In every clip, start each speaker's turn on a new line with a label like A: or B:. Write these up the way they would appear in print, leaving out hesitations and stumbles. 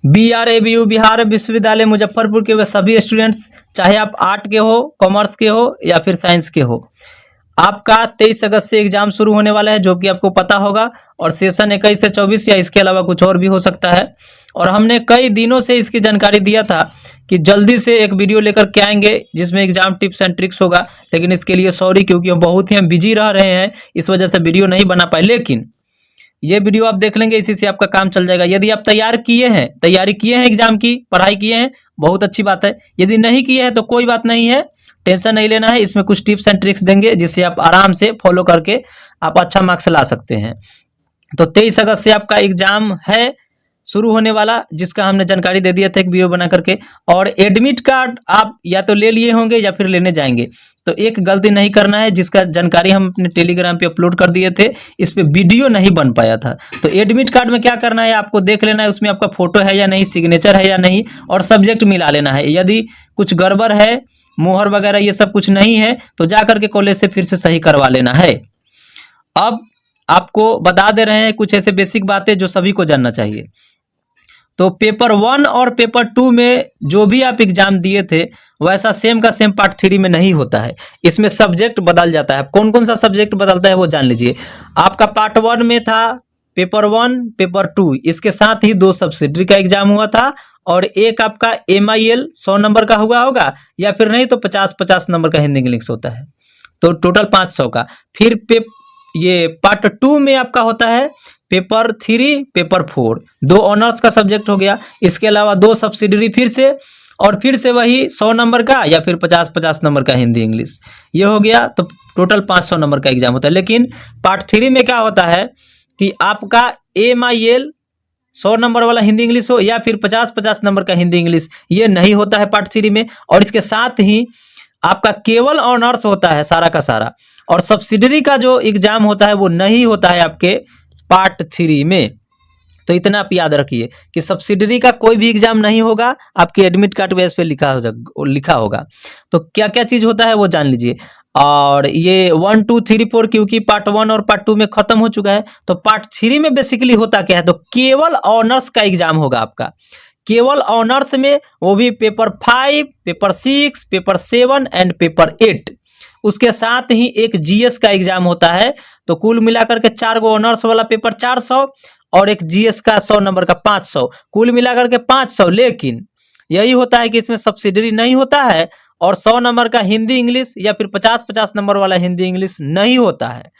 A: BRABU Bihar विश्वविद्यालय मुजफ्फरपुर के वे सभी स्टूडेंट्स, चाहे आप आर्ट के हो, कॉमर्स के हो या फिर साइंस के हो, आपका 23 अगस्त से एग्जाम शुरू होने वाला है, जो कि आपको पता होगा। और सेशन 21 से 24 या इसके अलावा कुछ और भी हो सकता है। और हमने कई दिनों से इसकी जानकारी दिया था कि जल्दी से एक वीडियो लेकर के आएंगे जिसमें एग्जाम टिप्स एंड ट्रिक्स होगा, लेकिन इसके लिए सॉरी, क्योंकि हम बहुत ही बिजी रह रहे हैं, इस वजह से वीडियो नहीं बना पाए। लेकिन ये वीडियो आप देख लेंगे, इसी से आपका काम चल जाएगा। यदि आप तैयारी किए हैं एग्जाम की, पढ़ाई किए हैं, बहुत अच्छी बात है। यदि नहीं किए हैं तो कोई बात नहीं है, टेंशन नहीं लेना है। इसमें कुछ टिप्स एंड ट्रिक्स देंगे जिससे आप आराम से फॉलो करके आप अच्छा मार्क्स ला सकते हैं। तो 23 अगस्त से आपका एग्जाम है शुरू होने वाला, जिसका हमने जानकारी दे दिया था एक वीडियो बना करके। और एडमिट कार्ड आप या तो ले लिए होंगे या फिर लेने जाएंगे, तो एक गलती नहीं करना है, जिसका जानकारी हम अपने टेलीग्राम पे अपलोड कर दिए थे, इस पे वीडियो नहीं बन पाया था। तो एडमिट कार्ड में क्या करना है, आपको देख लेना है उसमें आपका फोटो है या नहीं, सिग्नेचर है या नहीं, और सब्जेक्ट मिला लेना है। यदि कुछ गड़बड़ है, मोहर वगैरह ये सब कुछ नहीं है, तो जा करके कॉलेज से फिर से सही करवा लेना है। अब आपको बता दे रहे हैं कुछ ऐसे बेसिक बातें जो सभी को जानना चाहिए। तो पेपर 1 और पेपर 2 में जो भी आप एग्जाम दिए थे, वैसा सेम का सेम पार्ट 3 में नहीं होता है। इसमें सब्जेक्ट बदल जाता है। कौन कौन सा सब्जेक्ट बदलता है वो जान लीजिए। आपका पार्ट 1 में था पेपर 1, पेपर 2, इसके साथ ही 2 सब्सिडरी का एग्जाम हुआ था, और एक आपका MIL 100 नंबर का हुआ होगा, या फिर नहीं तो 50-50 नंबर का हिंदी इंग्लिश होता है, तो टोटल 500 का। फिर ये पार्ट 2 में आपका होता है पेपर 3, पेपर 4, 2 ऑनर्स का सब्जेक्ट हो गया, इसके अलावा 2 सब्सिडरी फिर से, और फिर से वही 100 नंबर का या फिर 50-50 नंबर का हिंदी इंग्लिश, ये हो गया। तो टोटल 500 नंबर का एग्जाम होता है। लेकिन पार्ट 3 में क्या होता है कि आपका MIL 100 नंबर वाला हिंदी इंग्लिश हो या फिर 50-50 नंबर का हिंदी इंग्लिश, ये नहीं होता है पार्ट 3 में। और इसके साथ ही आपका केवल ऑनर्स होता है सारा का सारा, और सब्सिडरी का जो एग्जाम होता है वो नहीं होता है आपके पार्ट 3 में। तो इतना आप याद रखिए कि सब्सिडरी का कोई भी एग्जाम नहीं होगा, आपके एडमिट कार्ड बेस पे लिखा होगा। तो क्या क्या चीज होता है वो जान लीजिए। और ये 1, 2, 3, 4 क्योंकि पार्ट 1 और पार्ट 2 में खत्म हो चुका है, तो पार्ट 3 में बेसिकली होता क्या है, तो केवल ऑनर्स का एग्जाम होगा आपका। केवल ऑनर्स में, वो भी paper 5, paper 6, paper 7 and paper 8। उसके साथ ही एक GS का एग्जाम होता है। तो कुल मिलाकर के 4 गो ऑनर्स वाला पेपर 400, और एक GS का 100 नंबर का 500, कुल मिलाकर के 500। लेकिन यही होता है कि इसमें सब्सिडरी नहीं होता है, और 100 नंबर का हिंदी इंग्लिश या फिर 50-50 नंबर वाला हिंदी इंग्लिश नहीं होता है।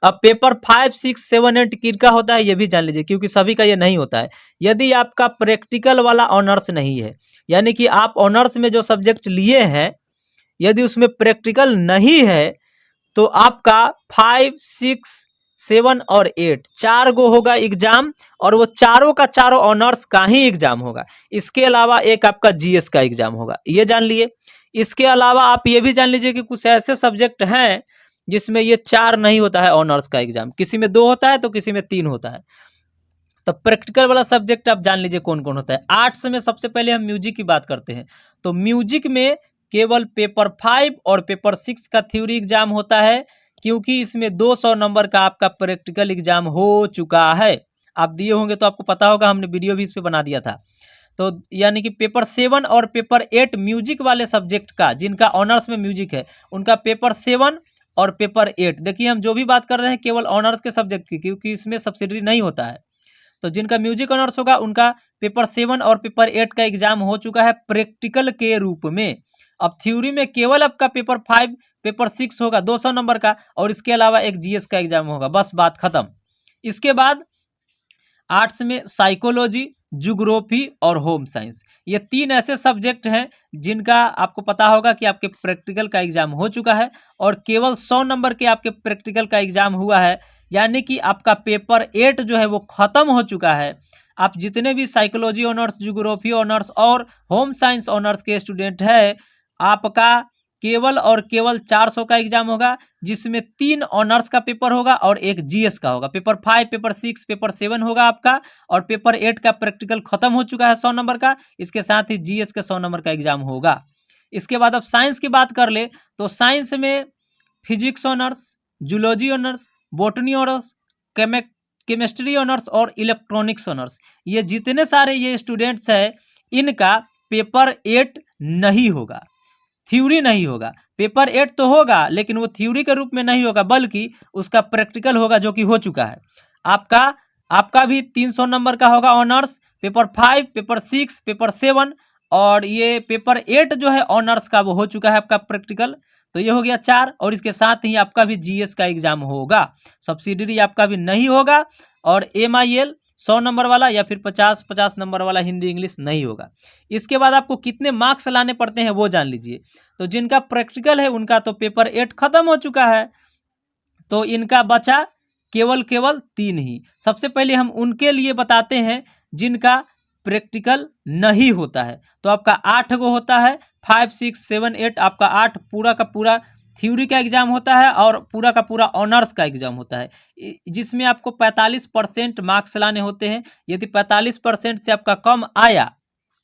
A: अब पेपर 5, 6, 7, 8 किसका होता है ये भी जान लीजिए, क्योंकि सभी का ये नहीं होता है। यदि आपका प्रैक्टिकल वाला ऑनर्स नहीं है, यानी कि आप ऑनर्स में जो सब्जेक्ट लिए हैं, यदि उसमें प्रैक्टिकल नहीं है, तो आपका 5, 6, 7 और 8 4 गो होगा एग्जाम, और वो चारों का चारों ऑनर्स का ही एग्जाम होगा। इसके अलावा एक आपका GS का एग्जाम होगा, ये जान लिए। इसके अलावा आप ये भी जान लीजिए कि कुछ ऐसे सब्जेक्ट हैं जिसमें ये 4 नहीं होता है ऑनर्स का एग्जाम, किसी में 2 होता है तो किसी में 3 होता है। तो प्रैक्टिकल वाला सब्जेक्ट आप जान लीजिए कौन कौन होता है। आर्ट्स में सबसे पहले हम म्यूजिक की बात करते हैं, तो म्यूजिक में केवल पेपर 5 और पेपर 6 का थ्योरी एग्जाम होता है, क्योंकि इसमें 200 नंबर का आपका प्रैक्टिकल एग्जाम हो चुका है। आप दिए होंगे तो आपको पता होगा, हमने वीडियो भी इस पे बना दिया था। तो यानी कि पेपर 7 और पेपर 8 म्यूजिक वाले सब्जेक्ट का, जिनका ऑनर्स में म्यूजिक है, उनका पेपर 7 और पेपर 8। देखिए हम जो भी बात कर रहे हैं केवल ऑनर्स के सब्जेक्ट की, क्योंकि इसमें सब्सिडरी नहीं होता है। तो जिनका म्यूजिक ऑनर्स होगा उनका पेपर 7 और पेपर 8 का एग्जाम हो चुका है प्रैक्टिकल के रूप में। अब थ्योरी में केवल आपका पेपर 5, पेपर 6 होगा 200 नंबर का, और इसके अलावा एक GS का एग्जाम होगा, बस बात खत्म। इसके बाद आर्ट्स में साइकोलॉजी, ज्योग्राफी और होम साइंस, ये 3 ऐसे सब्जेक्ट हैं जिनका आपको पता होगा कि आपके प्रैक्टिकल का एग्जाम हो चुका है, और केवल 100 नंबर के आपके प्रैक्टिकल का एग्जाम हुआ है। यानी कि आपका पेपर 8 जो है वो खत्म हो चुका है। आप जितने भी साइकोलॉजी ऑनर्स, ज्योग्राफी ऑनर्स और होम साइंस ऑनर्स के स्टूडेंट हैं, आपका केवल और केवल 400 का एग्जाम होगा, जिसमें 3 ऑनर्स का पेपर होगा और एक GS का होगा। पेपर 5, पेपर 6, पेपर 7 होगा आपका, और पेपर 8 का प्रैक्टिकल खत्म हो चुका है 100 नंबर का, इसके साथ ही GS का 100 नंबर का एग्जाम होगा। इसके बाद अब साइंस की बात कर ले, तो साइंस में physics honours, zoology honours, botany honours, chemistry honours और इलेक्ट्रॉनिक्स ऑनर्स, ये जितने सारे ये स्टूडेंट्स हैं, इनका पेपर 8 नहीं होगा, थ्योरी नहीं होगा। पेपर 8 तो होगा, लेकिन वो थ्योरी के रूप में नहीं होगा, बल्कि उसका प्रैक्टिकल होगा, जो कि हो चुका है। आपका भी 300 नंबर का होगा ऑनर्स, पेपर 5, पेपर 6, पेपर 7, और ये पेपर 8 जो है ऑनर्स का, वो हो चुका है आपका प्रैक्टिकल। तो ये हो गया 4, और इसके साथ ही आपका भी जीएस का एग्जाम होगा। सब्सिडरी आपका भी नहीं होगा, और MIL 100 नंबर वाला या फिर 50 नंबर वाला हिंदी इंग्लिश नहीं होगा। इसके बाद आपको कितने मार्क्स लाने पड़ते हैं वो जान लीजिए। तो जिनका प्रैक्टिकल है उनका तो पेपर 8 खत्म हो चुका है, तो इनका बचा केवल 3 ही। सबसे पहले हम उनके लिए बताते हैं जिनका प्रैक्टिकल नहीं होता है। तो आपका 8 गो होता है, 5, 6, 7, 8, आपका 8 पूरा का पूरा थ्योरी का एग्जाम होता है, और पूरा का पूरा ऑनर्स का एग्जाम होता है, जिसमें आपको 45% मार्क्स लाने होते हैं। यदि 45% से आपका कम आया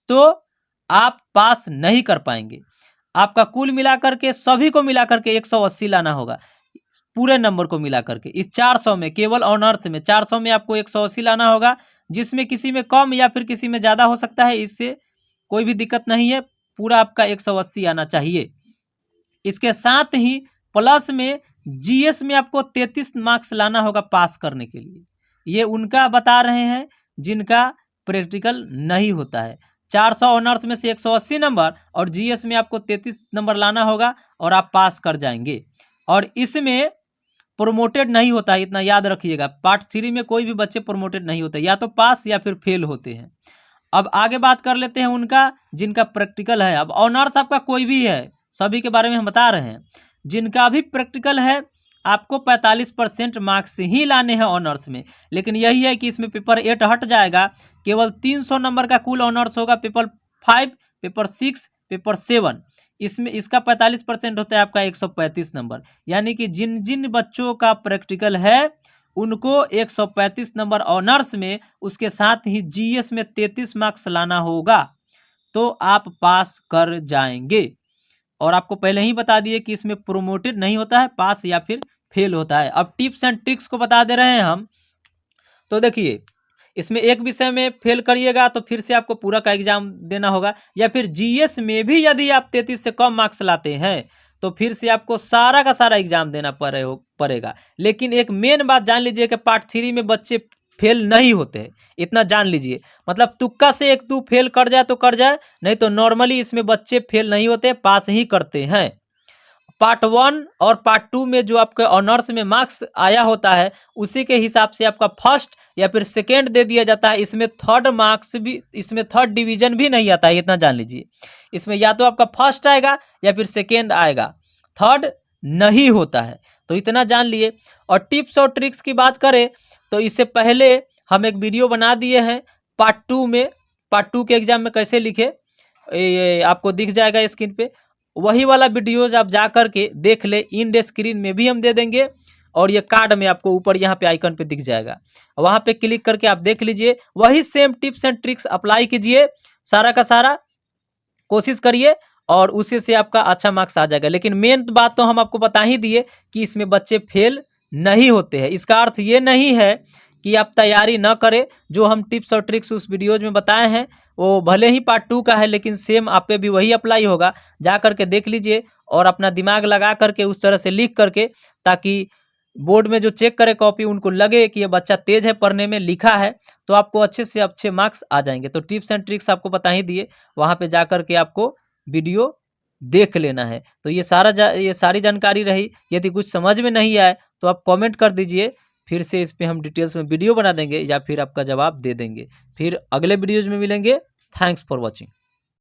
A: तो आप पास नहीं कर पाएंगे। आपका कुल मिलाकर के, सभी को मिलाकर के 180 लाना होगा, पूरे नंबर को मिलाकर के। इस 400 में, केवल ऑनर्स में 400 में आपको 180 लाना होगा, जिसमें किसी में कम या फिर किसी में ज़्यादा हो सकता है, इससे कोई भी दिक्कत नहीं है, पूरा आपका 180 आना चाहिए। इसके साथ ही प्लस में जीएस में आपको 33 मार्क्स लाना होगा पास करने के लिए। ये उनका बता रहे हैं जिनका प्रैक्टिकल नहीं होता है। 400 ऑनर्स में से 180 नंबर, और जीएस में आपको 33 नंबर लाना होगा, और आप पास कर जाएंगे। और इसमें प्रोमोटेड नहीं होता है, इतना याद रखिएगा। पार्ट 3 में कोई भी बच्चे प्रोमोटेड नहीं होते, या तो पास या फिर फेल होते हैं। अब आगे बात कर लेते हैं उनका जिनका प्रैक्टिकल है। अब ऑनर्स आपका कोई भी है, सभी के बारे में हम बता रहे हैं। जिनका भी प्रैक्टिकल है, आपको 45% मार्क्स ही लाने हैं ऑनर्स में, लेकिन यही है कि इसमें पेपर 8 हट जाएगा। केवल 300 नंबर का कुल ऑनर्स होगा, पेपर 5, पेपर 6, पेपर 7, इसमें इसका 45% होता है आपका 135 नंबर। यानी कि जिन जिन बच्चों का प्रैक्टिकल है उनको 135 नंबर ऑनर्स में, उसके साथ ही जीएस में 33 मार्क्स लाना होगा, तो आप पास कर जाएंगे। और आपको पहले ही बता दिए कि इसमें प्रोमोटेड नहीं होता है, पास या फिर फेल होता है। अब टिप्स एंड ट्रिक्स को बता दे रहे हैं हम। तो देखिए, इसमें एक विषय में फेल करिएगा तो फिर से आपको पूरा का एग्जाम देना होगा, या फिर जीएस में भी यदि आप 33 से कम मार्क्स लाते हैं तो फिर से आपको सारा का सारा एग्जाम देना पड़ेगा। लेकिन एक मेन बात जान लीजिए कि पार्ट 3 में बच्चे फेल नहीं होते हैं, इतना जान लीजिए। मतलब तुक्का से 1-2 फेल कर जाए तो कर जाए, नहीं तो नॉर्मली इसमें बच्चे फेल नहीं होते, पास ही करते हैं। पार्ट 1 और पार्ट 2 में जो आपके ऑनर्स में मार्क्स आया होता है, उसी के हिसाब से आपका फर्स्ट या फिर सेकेंड दे दिया जाता है। इसमें थर्ड मार्क्स भी, इसमें थर्ड डिवीजन भी नहीं आता है, इतना जान लीजिए। इसमें या तो आपका फर्स्ट आएगा या फिर सेकेंड आएगा, थर्ड नहीं होता है, तो इतना जान लिए। और टिप्स और ट्रिक्स की बात करें तो इससे पहले हम एक वीडियो बना दिए हैं पार्ट 2 में, पार्ट 2 के एग्जाम में कैसे लिखे, ये आपको दिख जाएगा स्क्रीन पे। वही वाला वीडियोज आप जा करके देख ले, इन स्क्रीन में भी हम दे देंगे, और ये कार्ड में आपको ऊपर यहाँ पे आइकन पे दिख जाएगा, वहाँ पे क्लिक करके आप देख लीजिए। वही same tips and tricks apply कीजिए, सारा का सारा कोशिश करिए, और उसी से आपका अच्छा मार्क्स आ जाएगा। लेकिन मेन बात तो हम आपको बता ही दिए कि इसमें बच्चे फेल नहीं होते हैं। इसका अर्थ ये नहीं है कि आप तैयारी ना करें। जो हम टिप्स और ट्रिक्स उस वीडियोज में बताए हैं वो भले ही पार्ट 2 का है, लेकिन सेम आप पे भी वही अप्लाई होगा। जा करके देख लीजिए और अपना दिमाग लगा करके उस तरह से लिख करके, ताकि बोर्ड में जो चेक करे कॉपी उनको लगे कि ये बच्चा तेज है पढ़ने में, लिखा है, तो आपको अच्छे से अच्छे मार्क्स आ जाएंगे। तो टिप्स एंड ट्रिक्स आपको बता ही दिए, वहाँ पे जा करके आपको वीडियो देख लेना है। तो ये सारी जानकारी रही। यदि कुछ समझ में नहीं आए तो आप कमेंट कर दीजिए, फिर से इस पे हम डिटेल्स में वीडियो बना देंगे, या फिर आपका जवाब दे देंगे। फिर अगले वीडियोज में मिलेंगे। Thanks for watching.